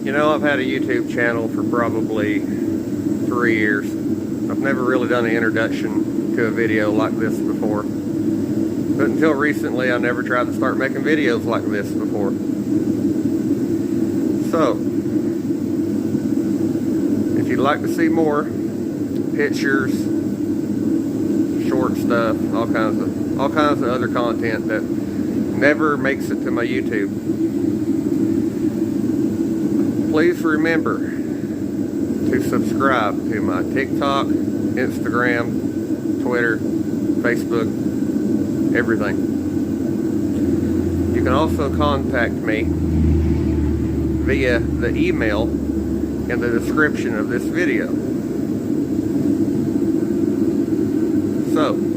You know, I've had a YouTube channel for probably 3 years. I've never really done an introduction to a video like this before. But until recently, I never tried to start making videos like this before. So, if you'd like to see more pictures, short stuff, all kinds of other content that never makes it to my YouTube, please remember to subscribe to my TikTok, Instagram, Twitter, Facebook, everything. You can also contact me via the email in the description of this video. So,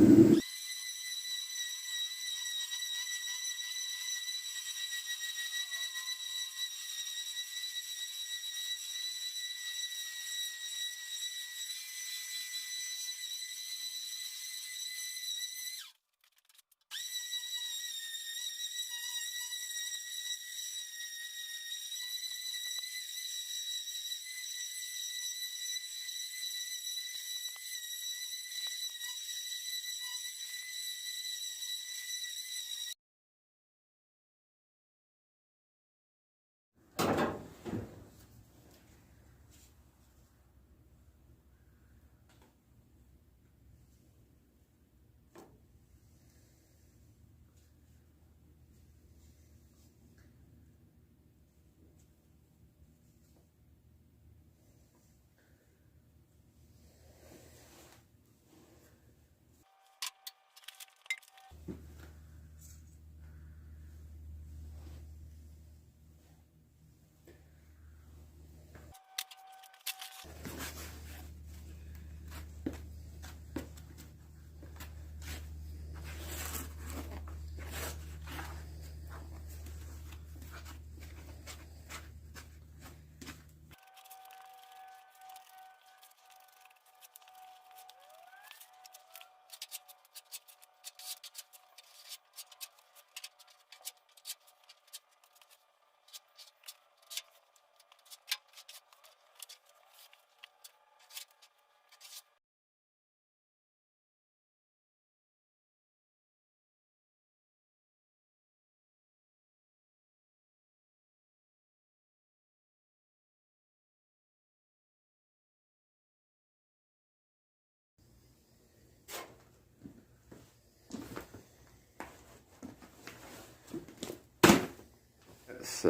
it's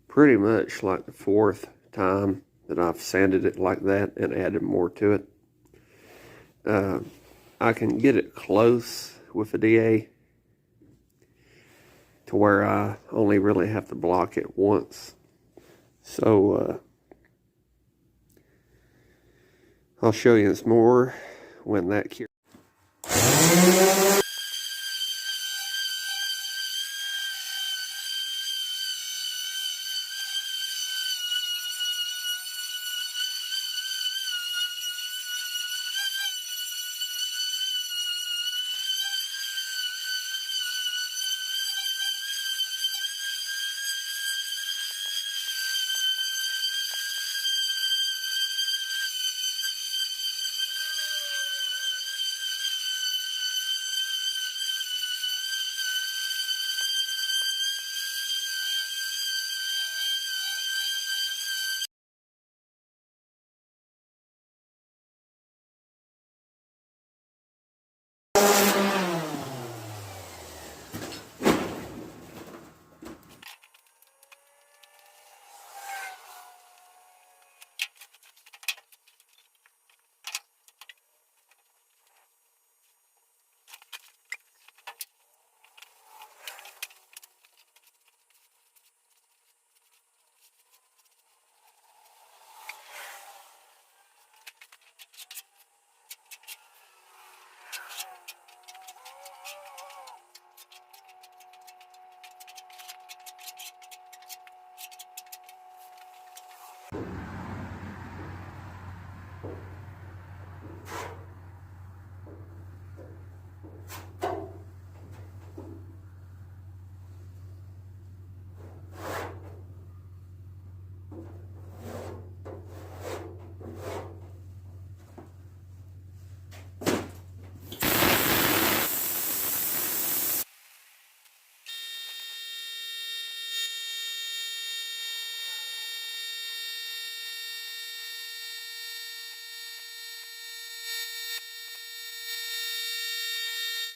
pretty much like the 4th time that I've sanded it like that and added more to it. I can get it close with a DA to where I only really have to block it once. So I'll show you this more when that cures.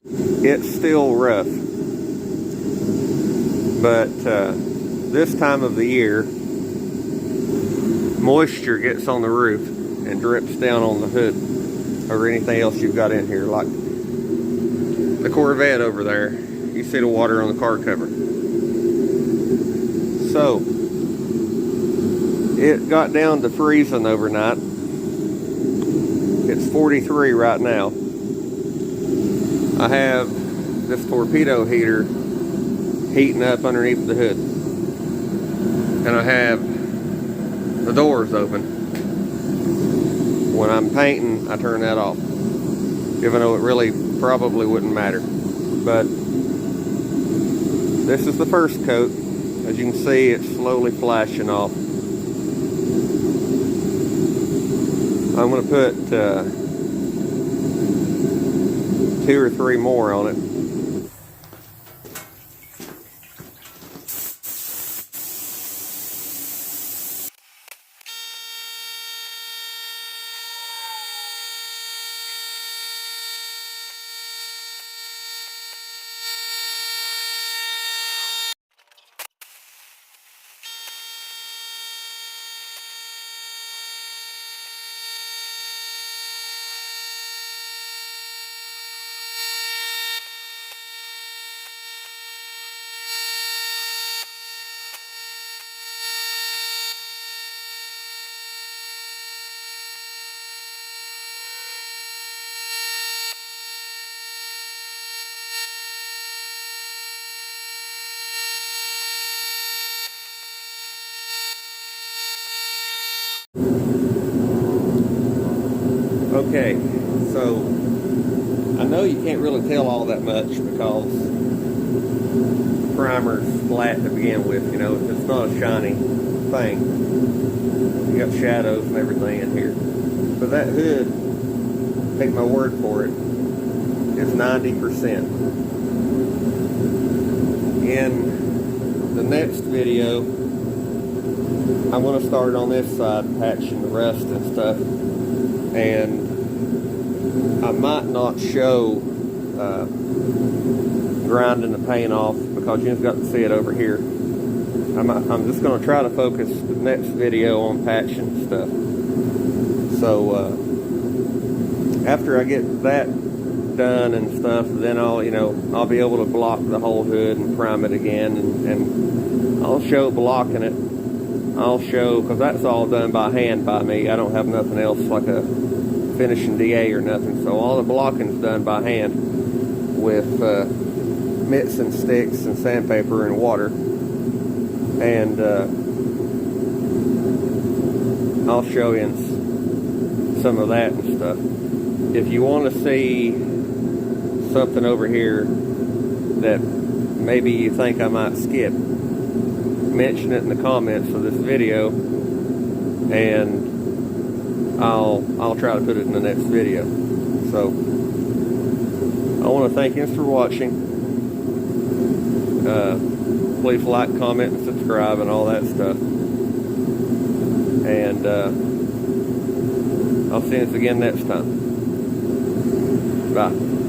It's still rough, but this time of the year, moisture gets on the roof and drips down on the hood or anything else you've got in here, like the Corvette over there. You see the water on the car cover. So it got down to freezing overnight. It's 43 right now. I have this torpedo heater heating up underneath the hood, and I have the doors open. When I'm painting, I turn that off, even though it really probably wouldn't matter. But this is the first coat. As you can see, it's slowly flashing off. I'm going to put 2 or 3 more on it. Okay, so I know you can't really tell all that much because the primer's flat to begin with, you know, it's not a shiny thing. You got shadows and everything in here. But that hood, take my word for it, is 90%. In the next video, I'm going to start on this side, patching the rust and stuff. And I might not show grinding the paint off because you just got to see it over here. I'm just going to try to focus the next video on patching stuff. So after I get that done and stuff, then I'll be able to block the whole hood and prime it again, and I'll show blocking it. I'll show, because that's all done by hand by me. I don't have nothing else like a finishing DA or nothing. So all the blocking's done by hand with mitts and sticks and sandpaper and water. And I'll show you some of that and stuff. If you want to see something over here that maybe you think I might skip, mention it in the comments of this video, and I'll try to put it in the next video. So I want to thank you for watching. Please like, comment, and subscribe and all that stuff. And I'll see you again next time. Bye.